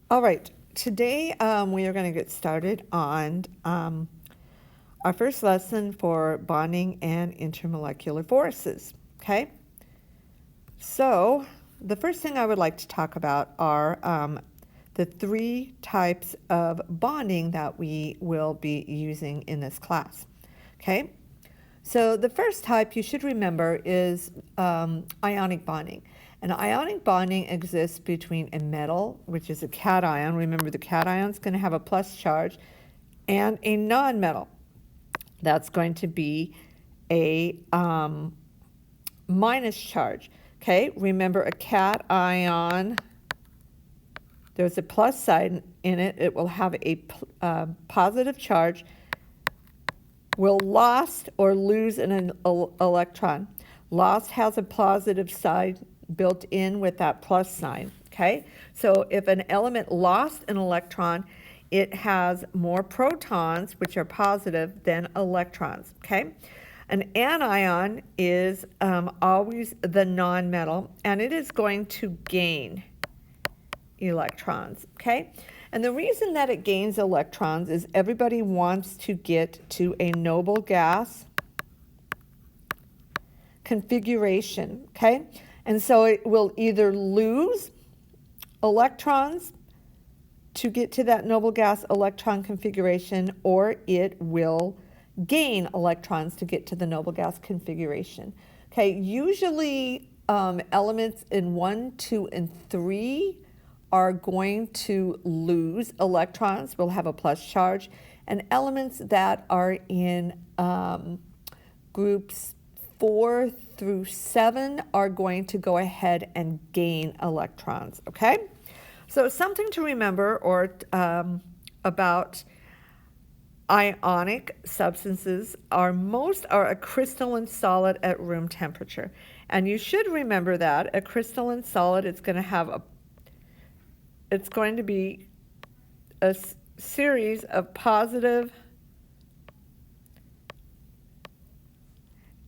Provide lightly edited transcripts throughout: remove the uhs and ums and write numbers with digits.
All right, today we are going to get started on our first lesson for bonding and intermolecular forces, okay? So the first thing I would like to talk about are the three types of bonding that we will be using in this class, okay? So the first type you should remember is ionic bonding. And ionic bonding exists between a metal, which is a cation. Remember, the cation is going to have a plus charge, and a non-metal. That's going to be a minus charge. Okay, remember a cation, there's a plus sign in it. It will have a positive charge, will lost or lose an electron. Lost has a positive side built in with that plus sign, okay? So if an element lost an electron, it has more protons, which are positive, than electrons, okay? An anion is always the nonmetal, and it is going to gain electrons, okay? And the reason that it gains electrons is everybody wants to get to a noble gas configuration, okay? And so it will either lose electrons to get to that noble gas electron configuration, or it will gain electrons to get to the noble gas configuration. Okay, usually elements in 1, 2, and 3 are going to lose electrons, will have a plus charge, and elements that are in groups 4 through 7 are going to go ahead and gain electrons, okay? So something to remember about ionic substances are most are a crystalline solid at room temperature. And you should remember that a crystalline solid is going to have it's going to be a series of positive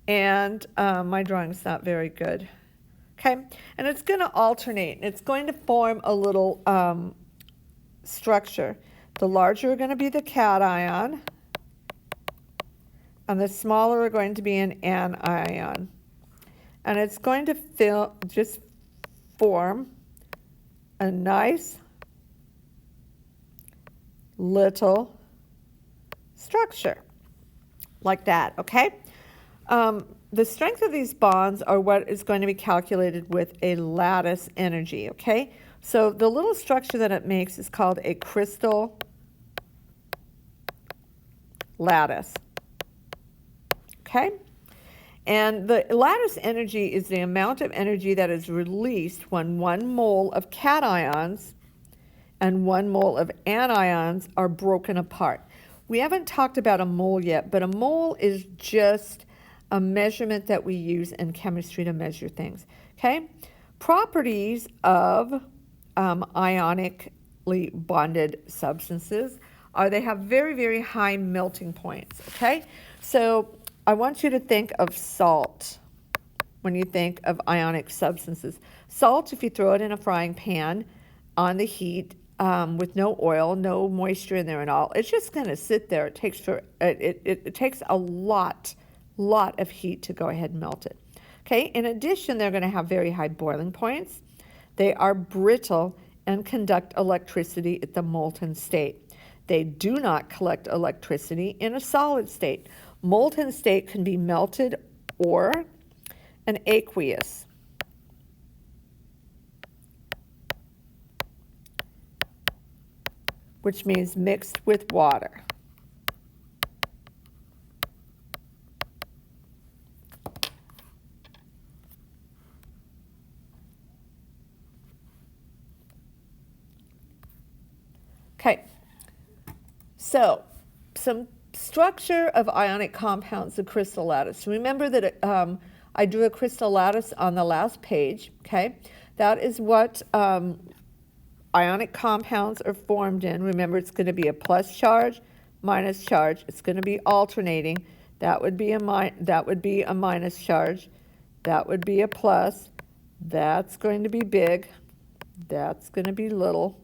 and my drawing's not very good. Okay, and it's going to alternate. It's going to form a little structure. The larger are going to be the cation, and the smaller are going to be an anion. And it's going to just form a nice little structure like that, okay? The strength of these bonds are what is going to be calculated with a lattice energy, okay? So the little structure that it makes is called a crystal lattice, okay? And the lattice energy is the amount of energy that is released when 1 mole of cations and 1 mole of anions are broken apart. We haven't talked about a mole yet, but a mole is just a measurement that we use in chemistry to measure things, okay? Properties of ionically bonded substances are they have very, very high melting points, okay? So I want you to think of salt when you think of ionic substances. Salt, if you throw it in a frying pan on the heat with no oil, no moisture in there and all, it's just going to sit there. It takes a lot of heat to go ahead and melt it. Okay, in addition, they're going to have very high boiling points. They are brittle and conduct electricity at the molten state. They do not collect electricity in a solid state. Molten state can be melted or an aqueous. Which means mixed with water. Okay, so some structure of ionic compounds, the crystal lattice. Remember that I drew a crystal lattice on the last page, okay? That is what ionic compounds are formed in. Remember, it's going to be a plus charge, minus charge. It's going to be alternating. That would be a minus charge. That would be a plus. That's going to be big. That's going to be little.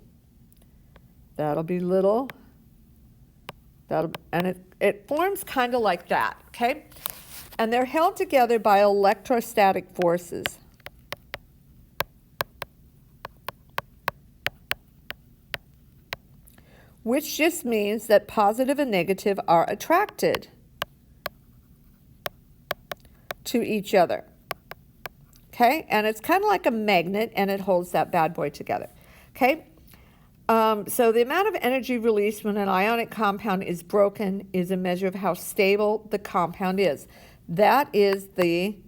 That'll be little. And it forms kind of like that, okay? And they're held together by electrostatic forces. Which just means that positive and negative are attracted to each other. Okay? And it's kind of like a magnet, and it holds that bad boy together. Okay? So the amount of energy released when an ionic compound is broken is a measure of how stable the compound is. That is the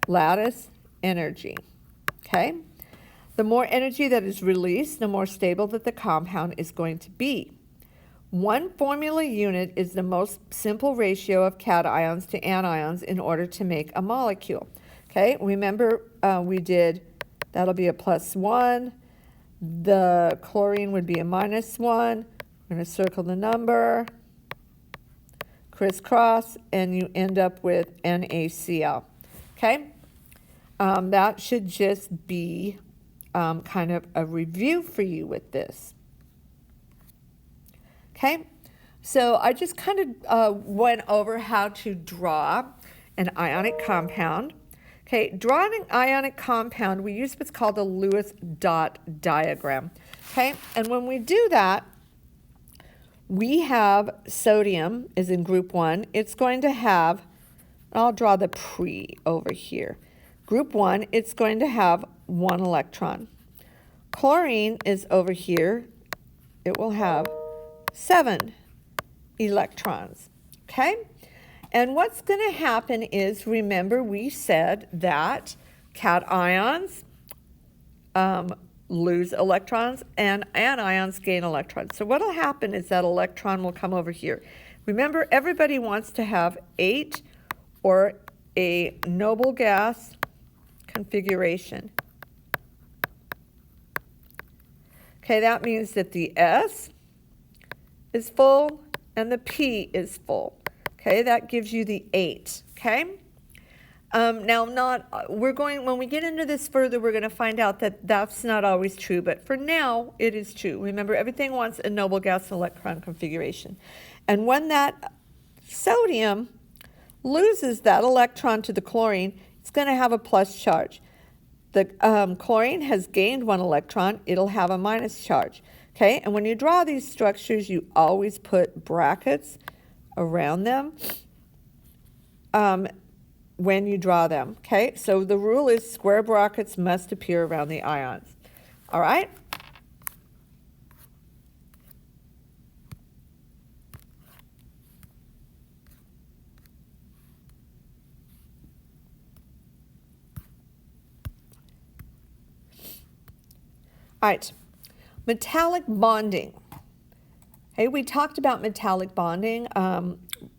lattice energy. Okay? The more energy that is released, the more stable that the compound is going to be. One formula unit is the most simple ratio of cations to anions in order to make a molecule. Okay, remember we did, that'll be a +1. The chlorine would be a -1. We're going to circle the number, crisscross, and you end up with NaCl. Okay, that should just be kind of a review for you with this. Okay, so I just kind of went over how to draw an ionic compound. Okay, drawing an ionic compound, we use what's called a Lewis dot diagram. Okay, and when we do that, we have sodium is in group 1. It's going to have, I'll draw the pre over here. Group 1, it's going to have 1 electron. Chlorine is over here. It will have 7 electrons. Okay? And what's going to happen is, remember we said that cations lose electrons and anions gain electrons. So what will happen is that electron will come over here. Remember, everybody wants to have 8 or a noble gas configuration. Okay, that means that the S is full and the P is full. Okay, that gives you the 8. Okay. Now, when we get into this further, we're going to find out that that's not always true, but for now, it is true. Remember, everything wants a noble gas electron configuration. And when that sodium loses that electron to the chlorine, it's going to have a plus charge. The chlorine has gained 1 electron, it'll have a minus charge. Okay, and when you draw these structures, you always put brackets around them when you draw them. Okay, so the rule is square brackets must appear around the ions. All right? All right, metallic bonding. Hey, we talked about metallic bonding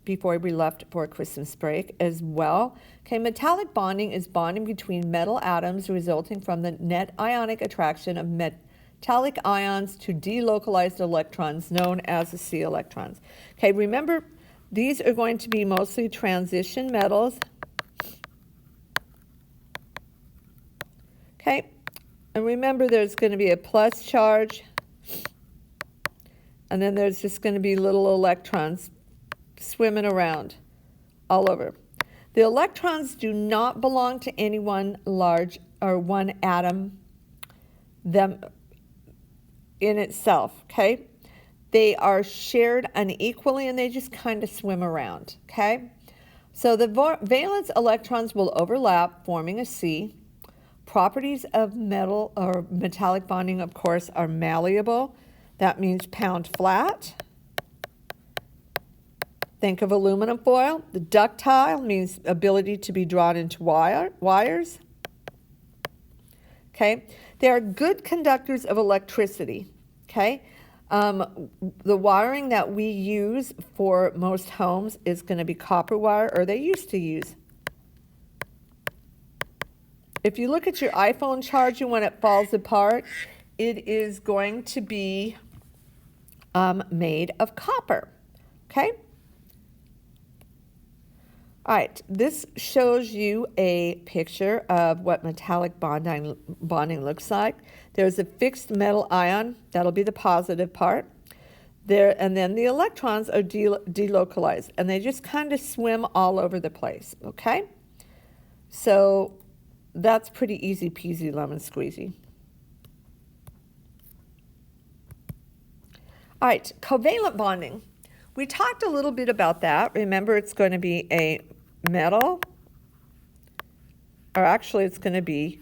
before we left for Christmas break as well. Okay, metallic bonding is bonding between metal atoms resulting from the net ionic attraction of metallic ions to delocalized electrons known as the C electrons. Okay, remember, these are going to be mostly transition metals. Okay, and remember there's going to be a plus charge, and then there's just going to be little electrons swimming around all over. The electrons do not belong to any one large or one atom them in itself, okay? They are shared unequally and they just kind of swim around, okay? So the valence electrons will overlap, forming a C. Properties of metal or metallic bonding, of course, are malleable. That means pound flat. Think of aluminum foil. The ductile means ability to be drawn into wires. Okay, they are good conductors of electricity. Okay, the wiring that we use for most homes is going to be copper wire, or they used to use. If you look at your iPhone charger when it falls apart, it is going to be made of copper. Okay. All right, this shows you a picture of what metallic bonding looks like. There's a fixed metal ion, that'll be the positive part. There, and then the electrons are delocalized, and they just kind of swim all over the place, okay? So that's pretty easy peasy lemon squeezy. All right, covalent bonding. We talked a little bit about that. Remember, it's going to be a metal, or actually it's going to be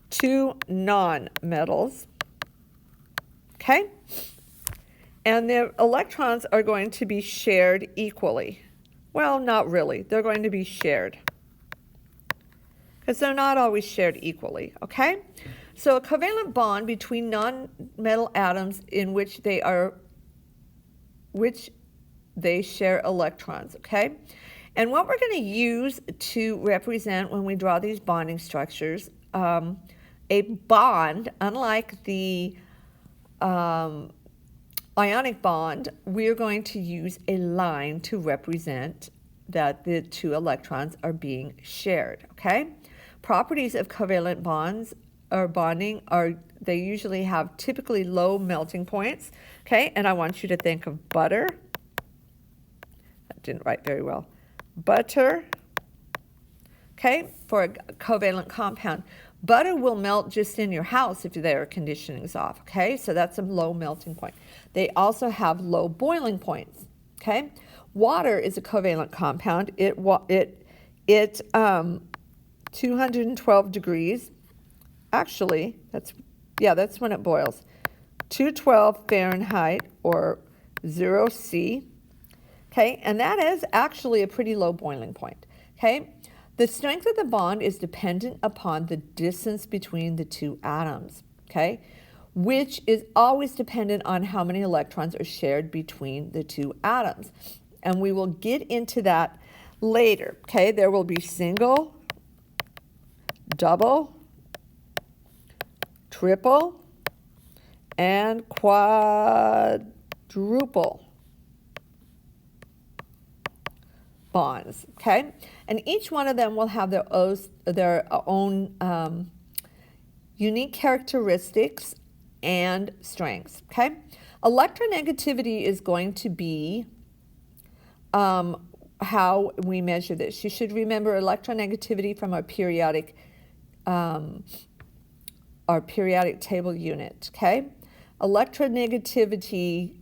two non-metals, okay? And the electrons are going to be shared equally. Well, not really. They're going to be shared, because they're not always shared equally, okay? So a covalent bond between non-metal atoms in which they share electrons, okay? And what we're going to use to represent when we draw these bonding structures, a bond, unlike the ionic bond, we're going to use a line to represent that the two electrons are being shared, okay? Properties of covalent bonds or bonding are, they usually have typically low melting points, okay? And I want you to think of butter. That didn't write very well. Butter, okay, for a covalent compound. Butter will melt just in your house if the air conditioning is off, okay? So that's a low melting point. They also have low boiling points, okay? Water is a covalent compound. It 212 degrees. Actually, that's when it boils. 212 Fahrenheit or 0 C. Okay, and that is actually a pretty low boiling point, okay? The strength of the bond is dependent upon the distance between the two atoms, okay? Which is always dependent on how many electrons are shared between the two atoms. And we will get into that later, okay? There will be single, double, triple, and quadruple bonds, okay? And each one of them will have their own unique characteristics and strengths, okay? Electronegativity is going to be how we measure this. You should remember electronegativity from our periodic table unit, okay? Electronegativity,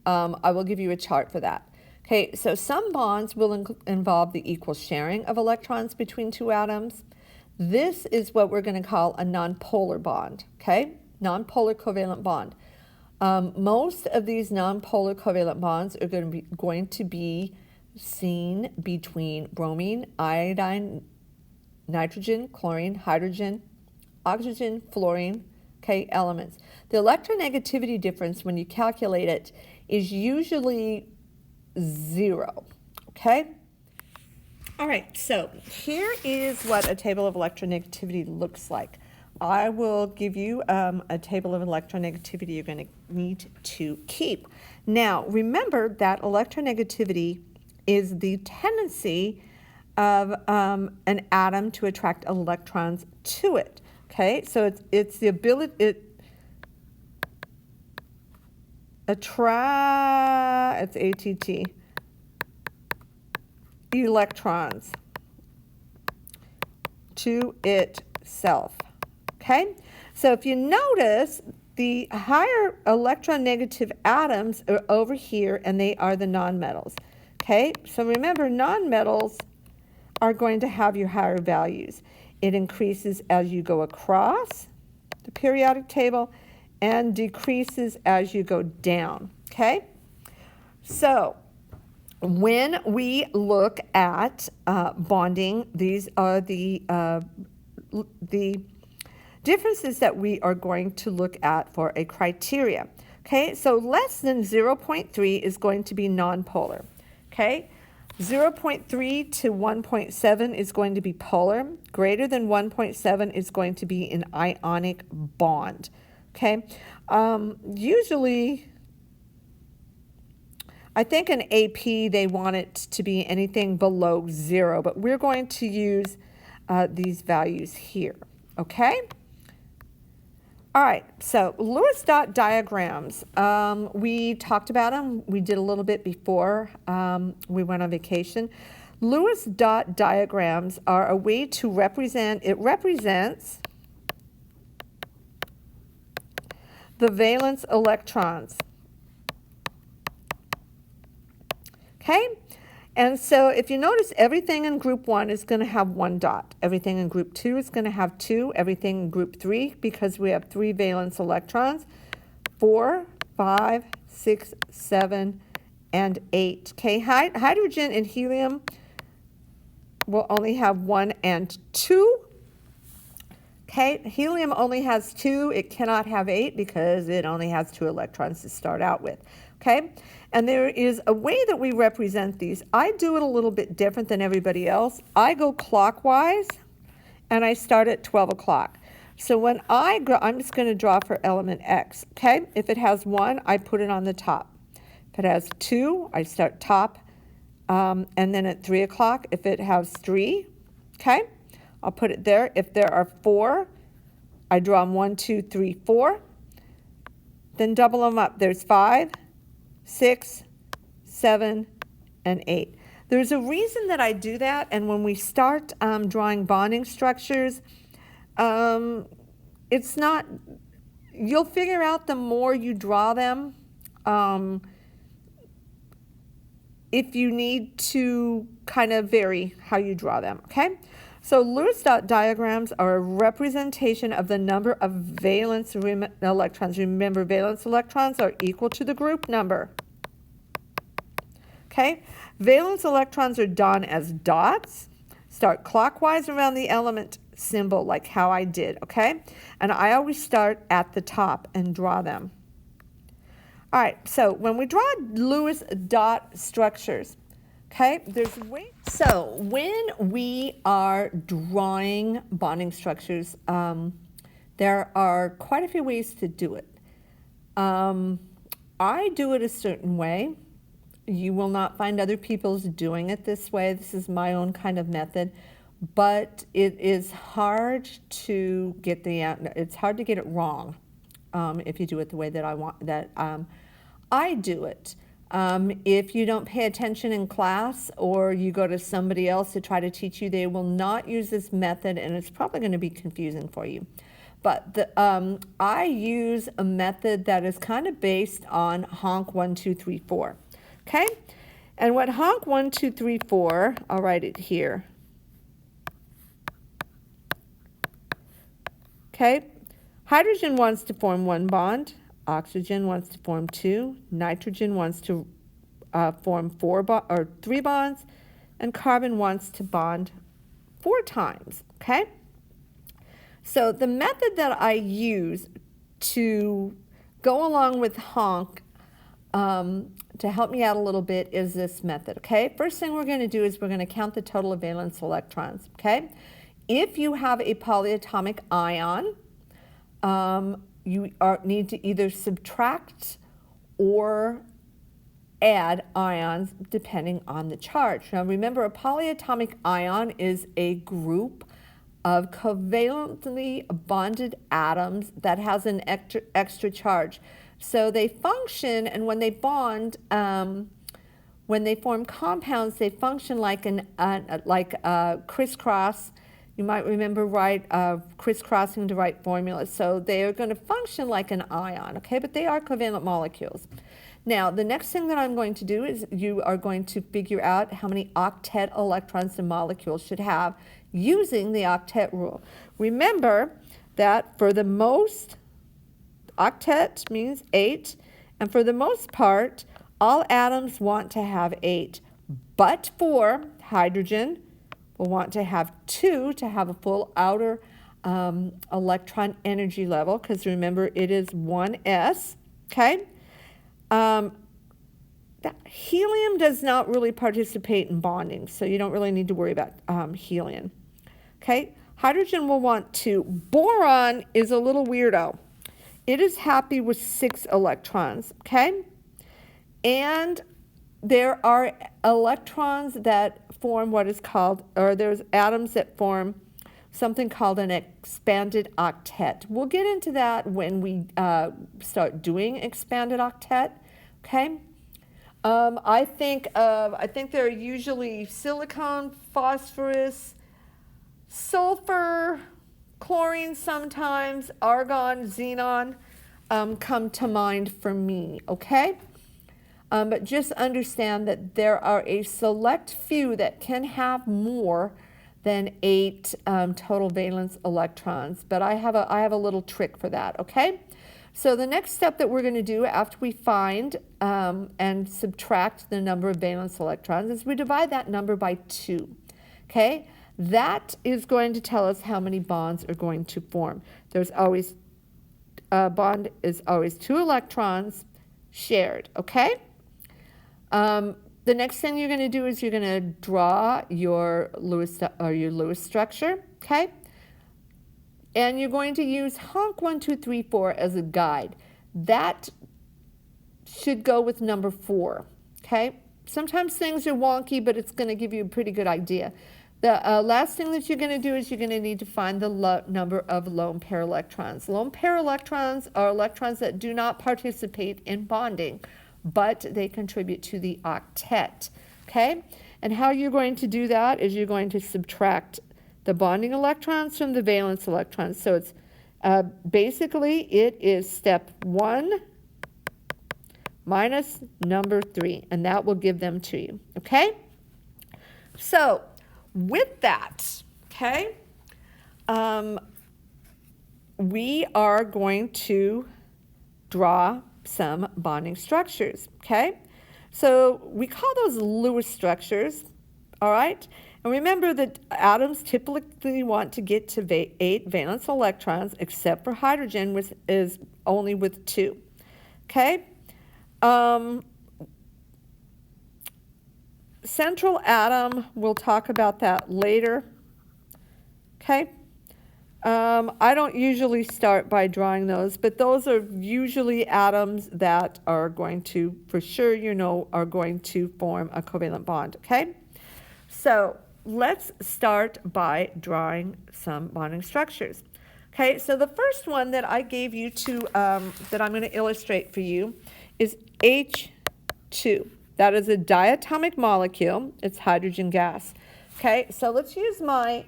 I will give you a chart for that. Okay, so some bonds will involve the equal sharing of electrons between two atoms. This is what we're going to call a nonpolar bond, okay? Nonpolar covalent bond. Most of these nonpolar covalent bonds are going to be seen between bromine, iodine, nitrogen, chlorine, hydrogen, oxygen, fluorine, okay, elements. The electronegativity difference when you calculate it is usually 0, okay? All right, so here is what a table of electronegativity looks like. I will give you a table of electronegativity you're going to need to keep. Now, remember that electronegativity is the tendency of an atom to attract electrons to it, okay? So it's the ability, it's ATT, electrons to itself, okay? So if you notice, the higher electronegative atoms are over here, and they are the nonmetals, okay? So remember, nonmetals are going to have your higher values. It increases as you go across the periodic table and decreases as you go down, okay? So when we look at bonding, these are the differences that we are going to look at for a criteria, okay? So less than 0.3 is going to be nonpolar, okay? 0.3 to 1.7 is going to be polar. Greater than 1.7 is going to be an ionic bond, okay? Usually, I think in AP they want it to be anything below 0, but we're going to use these values here, okay? All right, so Lewis dot diagrams, we talked about them. We did a little bit before we went on vacation. Lewis dot diagrams are a way to represent, it represents the valence electrons. Okay? And so if you notice, everything in group 1 is going to have 1 dot. Everything in group 2 is going to have 2. Everything in group 3, because we have 3 valence electrons, 4, 5, 6, 7, and 8. Okay, hydrogen and helium will only have 1 and 2. Okay, helium only has 2. It cannot have 8 because it only has 2 electrons to start out with. Okay, and there is a way that we represent these. I do it a little bit different than everybody else. I go clockwise, and I start at 12 o'clock. So when I'm just going to draw for element X. Okay, if it has 1, I put it on the top. If it has 2, I start top, and then at 3 o'clock, if it has 3, okay, I'll put it there. If there are 4, I draw them 1, 2, 3, 4. Then double them up. There's 5, 6, 7, and 8. There's a reason that I do that, and when we start drawing bonding structures, it's not, you'll figure out the more you draw them, if you need to kind of vary how you draw them, okay? So Lewis dot diagrams are a representation of the number of valence electrons. Remember, valence electrons are equal to the group number. Okay? Valence electrons are drawn as dots. Start clockwise around the element symbol, like how I did, okay? And I always start at the top and draw them. All right, so when we draw Lewis dot structures, okay, there's a way. So when we are drawing bonding structures, there are quite a few ways to do it. I do it a certain way. You will not find other people's doing it this way. This is my own kind of method, but it is hard to get it's hard to get it wrong if you do it the way that I do it. If you don't pay attention in class or you go to somebody else to try to teach you, they will not use this method, and it's probably going to be confusing for you. But I use a method that is kind of based on honk 1, 2, 3, 4. Okay? And what honk 1, 2, 3, 4, I'll write it here. Okay? Hydrogen wants to form 1 bond. Oxygen wants to form 2. Nitrogen wants to form 3 bonds. And carbon wants to bond 4 times. Okay? So the method that I use to go along with honk to help me out a little bit is this method, okay? First thing we're going to do is we're going to count the total of valence electrons, okay? If you have a polyatomic ion, you need to either subtract or add ions depending on the charge. Now remember, a polyatomic ion is a group of covalently bonded atoms that has an extra charge. So they function, and when they bond, when they form compounds, they function like a crisscross. You might remember crisscrossing to write formulas. So they are going to function like an ion, okay? But they are covalent molecules. Now, the next thing that I'm going to do is you are going to figure out how many octet electrons the molecule should have using the octet rule. Remember that for the most, octet means 8, and for the most part, all atoms want to have 8, but for hydrogen, we'll want to have 2 to have a full outer electron energy level, because remember, it is 1s, okay? Helium does not really participate in bonding, so you don't really need to worry about helium. Okay, hydrogen will want 2. Boron is a little weirdo. It is happy with 6 electrons, okay? And there are electrons that form what is called, or there's atoms that form something called an expanded octet. We'll get into that when we start doing expanded octet, okay? I think they're usually silicon, phosphorus, sulfur, chlorine sometimes, argon, xenon come to mind for me, okay? But just understand that there are a select few that can have more than 8 total valence electrons. But I have a little trick for that, okay? So the next step that we're going to do after we find and subtract the number of valence electrons is we divide that number by 2, okay? That is going to tell us how many bonds are going to form. There's always, a bond is always 2 electrons shared, okay? The next thing you're going to do is you're going to draw your Lewis structure, okay? And you're going to use honk 1, 2, 3, 4 as a guide. That should go with number 4, okay? Sometimes things are wonky, but it's going to give you a pretty good idea. The last thing that you're going to do is you're going to need to find the number of lone pair electrons. Lone pair electrons are electrons that do not participate in bonding, but they contribute to the octet, okay? And how you're going to do that is you're going to subtract the bonding electrons from the valence electrons. So it's basically it is step 1 minus number 3, and that will give them to you, okay? So with that, okay, we are going to draw some bonding structures, okay? So we call those Lewis structures, all right? And remember that atoms typically want to get to 8 valence electrons, except for hydrogen, which is only with 2, okay? Central atom, we'll talk about that later, okay? I don't usually start by drawing those, but those are usually atoms that are going to, for sure, you know, are going to form a covalent bond, okay? So let's start by drawing some bonding structures. Okay, so the first one that I gave you to, that I'm going to illustrate for you is H2. That is a diatomic molecule. It's hydrogen gas. Okay, so let's use my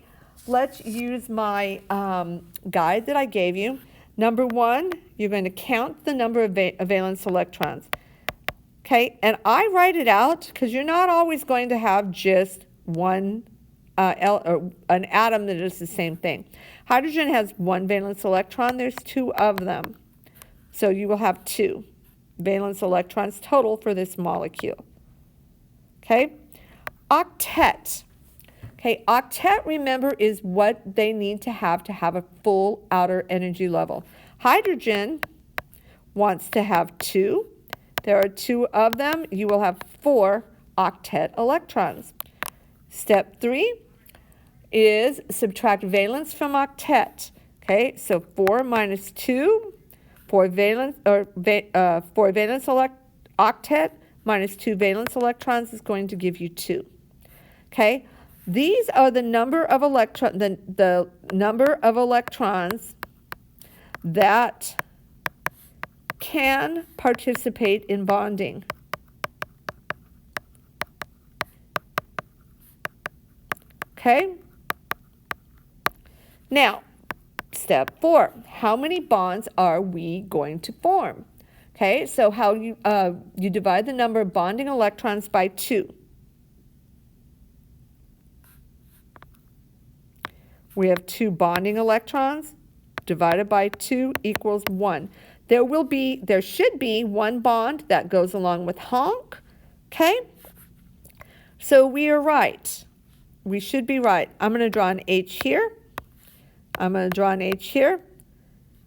guide that I gave you. Number 1, you're going to count the number of valence electrons. Okay, and I write it out because you're not always going to have just one an atom that is the same thing. Hydrogen has 1 valence electron. There's 2 of them. So you will have 2 valence electrons total for this molecule. Okay, octet. Okay, octet, remember, is what they need to have a full outer energy level. Hydrogen wants to have 2. There are 2 of them. You will have 4 octet electrons. Step 3 is subtract valence from octet. Okay, so 4 minus 2, 4 valence octet minus 2 valence electrons is going to give you 2. Okay, these are the number of the number of electrons that can participate in bonding. Okay? Now, step 4, how many bonds are we going to form? Okay, so how you divide the number of bonding electrons by 2. We have 2 bonding electrons divided by 2 equals 1. There should be 1 bond that goes along with honk, okay? So we are right. We should be right. I'm going to draw an H here. I'm going to draw an H here,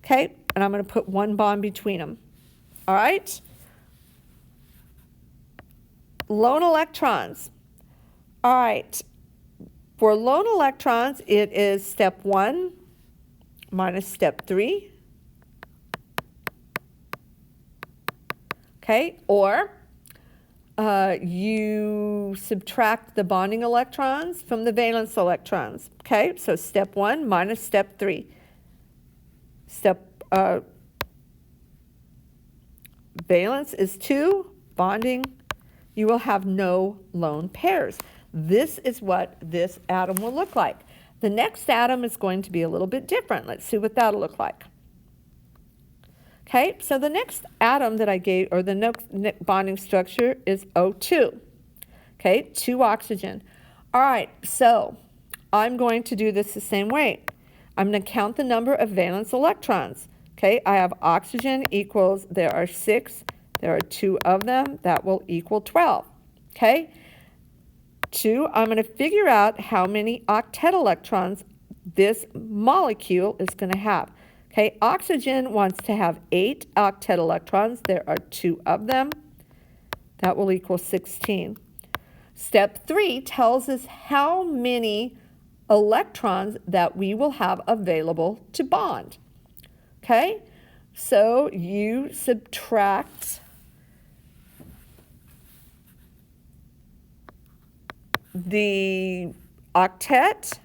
okay? And I'm going to put 1 bond between them, all right? Lone electrons. All right. For lone electrons, it is step 1 minus step 3. Okay, or you subtract the bonding electrons from the valence electrons. Okay, so step 1 minus step 3. Valence is 2, bonding, you will have no lone pairs. This is what this atom will look like. The next atom is going to be a little bit different. Let's see what that'll look like. Okay, so the next atom that I gave, or the next bonding structure is O2. Okay, 2 oxygen. All right, so I'm going to do this the same way. I'm going to count the number of valence electrons. Okay, I have oxygen equals, there are 6, there are 2 of them, that will equal 12. Okay, 2, I'm going to figure out how many octet electrons this molecule is going to have. Okay, oxygen wants to have 8 octet electrons. There are 2 of them. That will equal 16. Step 3 tells us how many electrons that we will have available to bond. Okay, so you subtract the octet,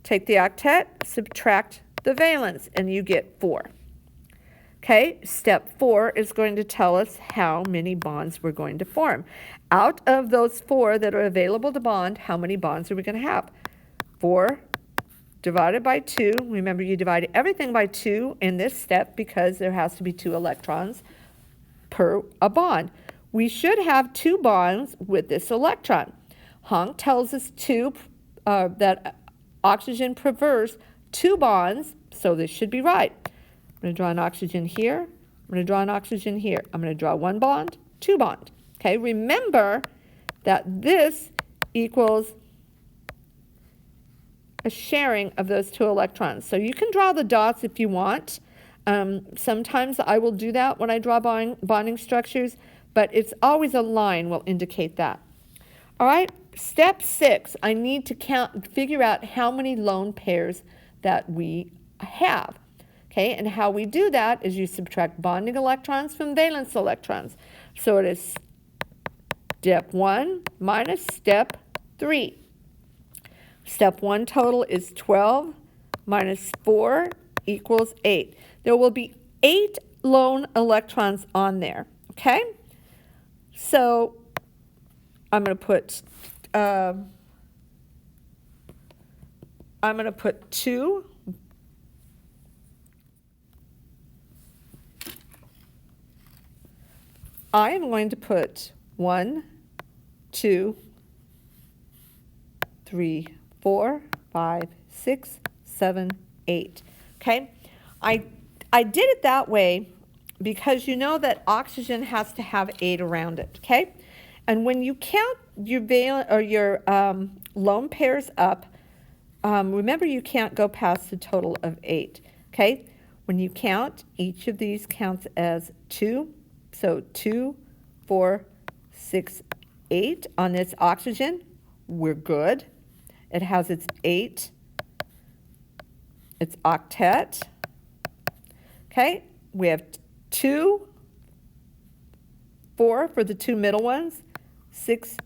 take the octet, subtract the valence, and you get 4. Okay, step 4 is going to tell us how many bonds we're going to form. Out of those 4 that are available to bond, how many bonds are we going to have? 4 divided by 2. Remember, you divide everything by 2 in this step because there has to be 2 electrons per a bond. We should have 2 bonds with this electron. Hank tells us that oxygen prefers 2 bonds, so this should be right. I'm going to draw an oxygen here. I'm going to draw an oxygen here. I'm going to draw 1 bond, 2 bond. Okay, remember that this equals a sharing of those 2 electrons. So you can draw the dots if you want. Sometimes I will do that when I draw bonding structures, but it's always a line will indicate that. All right, step 6, I need to figure out how many lone pairs that we have. Okay, and how we do that is you subtract bonding electrons from valence electrons. So it is step 1 minus step 3. Step 1 total is 12 minus 4 equals 8. There will be 8 lone electrons on there, okay? So I'm going to put 2. I am going to put 1, 2, 3, 4, 5, 6, 7, 8. Okay? I did it that way because you know that oxygen has to have 8 around it. Okay? And when you count your lone pairs up, remember you can't go past a total of 8. Okay? When you count, each of these counts as 2. So 2, 4, 6, 8 on this oxygen. We're good. It has its 8, its octet. Okay, we have 2, 4 for the 2 middle ones, 6,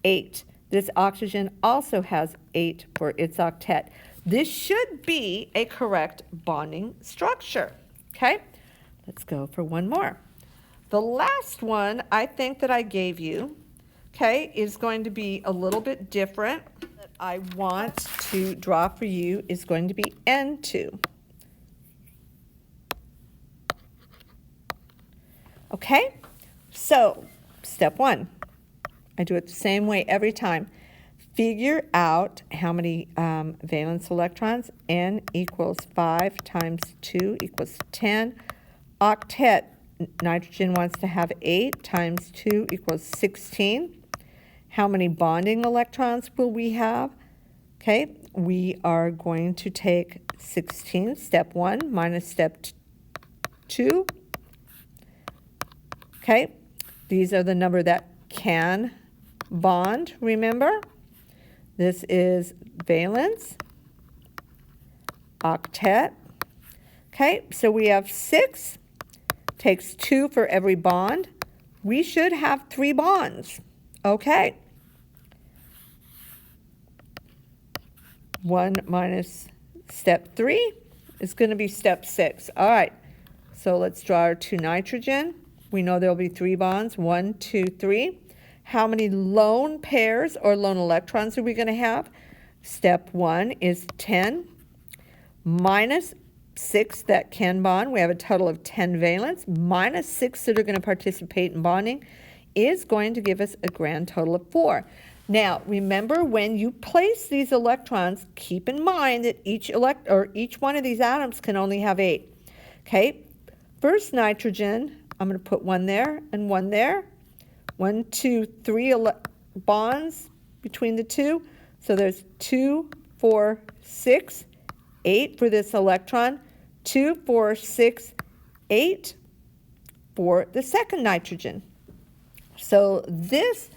8. This oxygen also has 8 for its octet. This should be a correct bonding structure. Okay, let's go for one more. The last one I think that I gave you, okay, is going to be a little bit different. That I want to draw for you is going to be N2. Okay, so step 1, I do it the same way every time. Figure out how many valence electrons. N equals 5 times 2 equals 10. Octet, nitrogen wants to have 8 times 2 equals 16. How many bonding electrons will we have? Okay, we are going to take 16, step 1, minus step 2. Okay, these are the number that can bond, remember? This is valence, octet. Okay, so we have 6, takes 2 for every bond, we should have 3 bonds. Okay. 1 minus step 3 is going to be step 6. All right. So let's draw our 2 nitrogen. We know there will be 3 bonds. 1, 2, 3. How many lone pairs or lone electrons are we going to have? Step 1 is 10 minus 6 that can bond. We have a total of 10 valence minus 6 that are going to participate in bonding is going to give us a grand total of 4. Now, remember, when you place these electrons, keep in mind that each one of these atoms can only have 8. Okay, first nitrogen, I'm going to put 1 there and 1 there. 1, 2, 3 bonds between the 2. So there's 2, 4, 6, 8 for this electron. 2, 4, 6, 8 for the second nitrogen. So this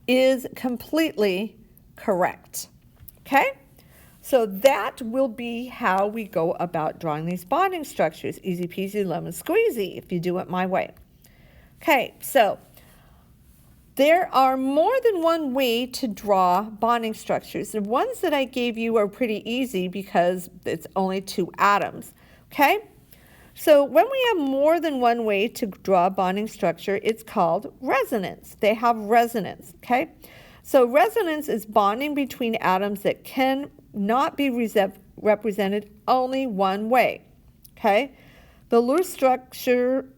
is completely correct. Okay? So that will be how we go about drawing these bonding structures. Easy peasy lemon squeezy if you do it my way. Okay, so there are more than one way to draw bonding structures. The ones that I gave you are pretty easy because it's only 2 atoms. Okay? So when we have more than one way to draw a bonding structure, it's called resonance. They have resonance. Okay? So resonance is bonding between atoms that can not be represented only one way. Okay? The Lewis structure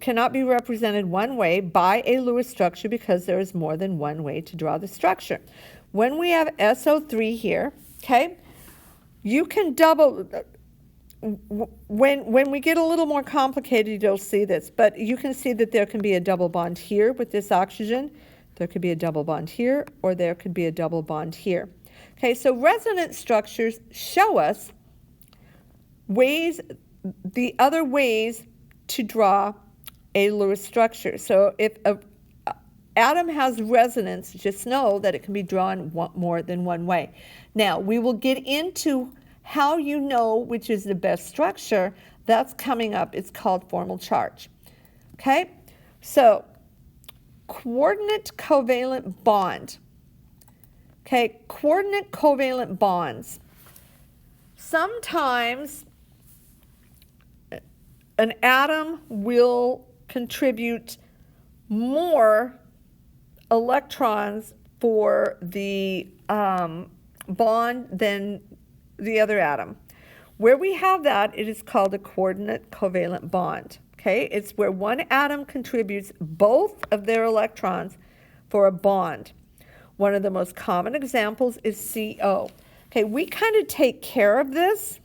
cannot be represented one way by a Lewis structure because there is more than one way to draw the structure. When we have SO3 here, okay, you can double. When we get a little more complicated, you'll see this, but you can see that there can be a double bond here with this oxygen. There could be a double bond here, or there could be a double bond here. Okay, so resonance structures show us the other ways to draw a Lewis structure. So if an atom has resonance, just know that it can be drawn more than one way. Now, we will get into how you know which is the best structure. That's coming up. It's called formal charge. Okay? So, coordinate covalent bond. Okay, coordinate covalent bonds. Sometimes an atom will contribute more electrons for the bond than the other atom. Where we have that, it is called a coordinate covalent bond. Okay, it's where one atom contributes both of their electrons for a bond. One of the most common examples is CO. Okay, we kind of take care of this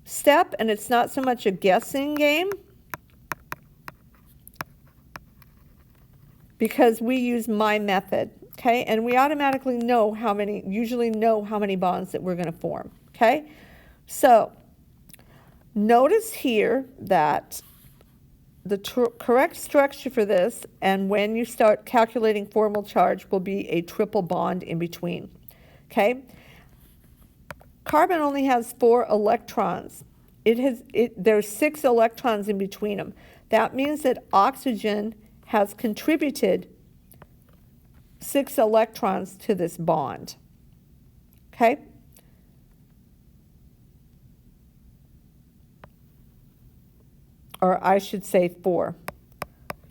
step, and it's not so much a guessing game because we use my method. Okay, and we automatically know usually know how many bonds that we're going to form. Okay, so notice here that the correct structure for this, and when you start calculating formal charge, will be a triple bond in between. Okay, carbon only has 4 electrons. There's 6 electrons in between them. That means that oxygen has contributed 6 electrons to this bond. Okay? Or I should say 4.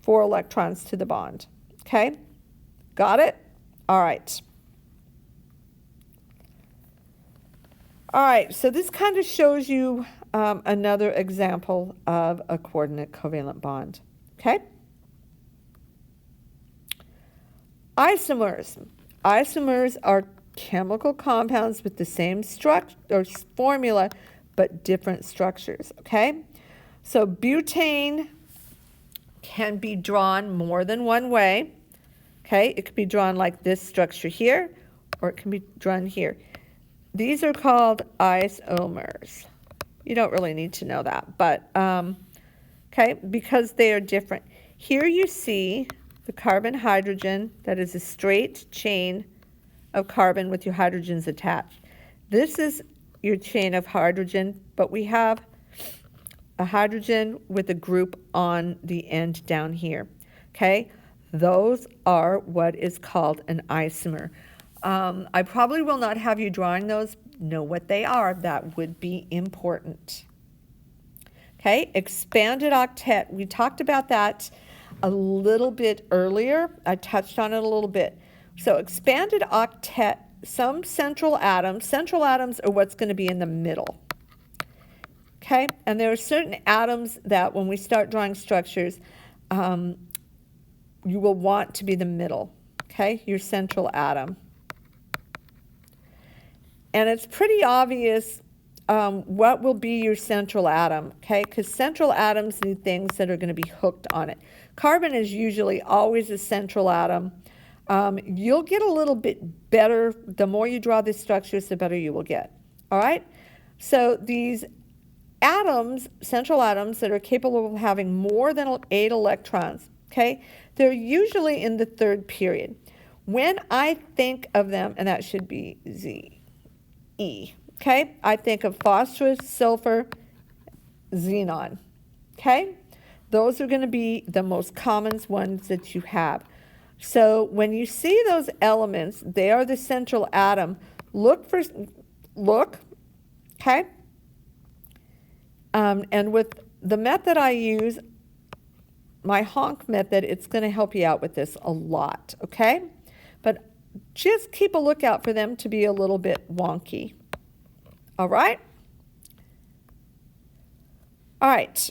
4 electrons to the bond. Okay? Got it? All right. All right, so this kind of shows you another example of a coordinate covalent bond. Okay? Isomers. Isomers are chemical compounds with the same structure or formula, but different structures. Okay? So butane can be drawn more than one way. Okay? It can be drawn like this structure here, or it can be drawn here. These are called isomers. You don't really need to know that, but okay, because they are different. Here you see the carbon-hydrogen that is a straight chain of carbon with your hydrogens attached. This is your chain of hydrogen, but we have a hydrogen with a group on the end down here. okay? Those are what is called an isomer. I probably will not have you drawing those. Know what they are. That would be important. Okay, expanded octet. We talked about that a little bit earlier. I touched on it a little bit. So expanded octet, some central atoms are what's going to be in the middle. Okay, and there are certain atoms that when we start drawing structures, you will want to be the middle, okay, your central atom. And it's pretty obvious what will be your central atom, okay, because central atoms need things that are going to be hooked on it. Carbon is usually always a central atom. You'll get a little bit better. The more you draw these structures, the better you will get, all right? So these atoms, central atoms that are capable of having more than 8 electrons, okay, they're usually in the third period. When I think of them, and that should be ZE, okay, I think of phosphorus, sulfur, xenon, okay? Those are going to be the most common ones that you have. So when you see those elements, they are the central atom. Look, okay? And with the method I use, my honk method, it's going to help you out with this a lot, okay? But just keep a lookout for them to be a little bit wonky. All right? All right.